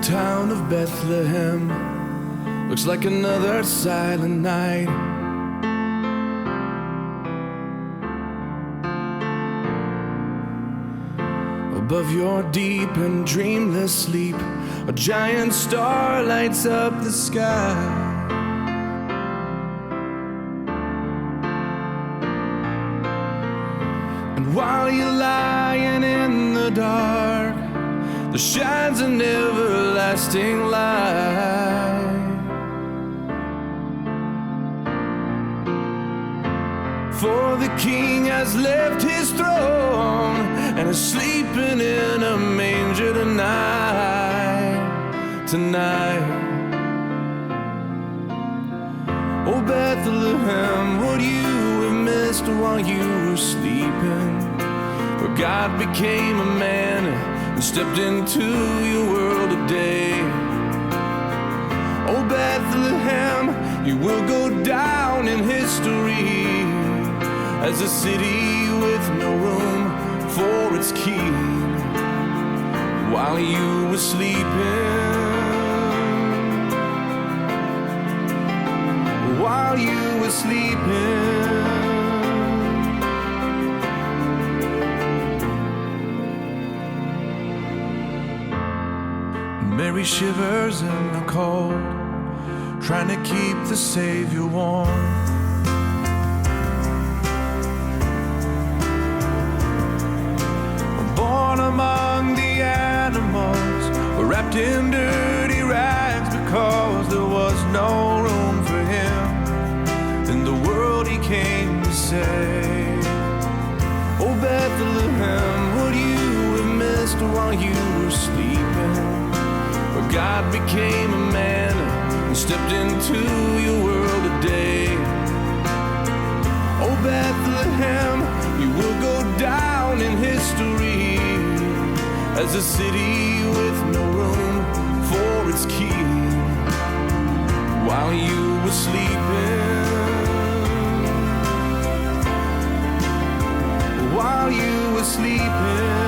town of Bethlehem looks like another silent night. Above your deep and dreamless sleep, a giant star lights up the sky. And while you're lying in the dark, there shines an everlasting light. For the King has left his throne and is sleeping in a manger tonight, tonight. Oh Bethlehem, what you have missed while you were sleeping, where God became a man and stepped into your world today. Oh Bethlehem, you will go down in history as a city with no room for its king. While you were sleeping, while you were sleeping, Mary shivers in the cold, trying to keep the Savior warm. Born among the animals, wrapped in dirty rags, because there was no room for him in the world he came to save. Oh Bethlehem, what you have missed while you were sleeping, where God became a man and stepped into your world today. Oh Bethlehem, you will go down in history as a city with no room for its king. While you were sleeping, while you were sleeping,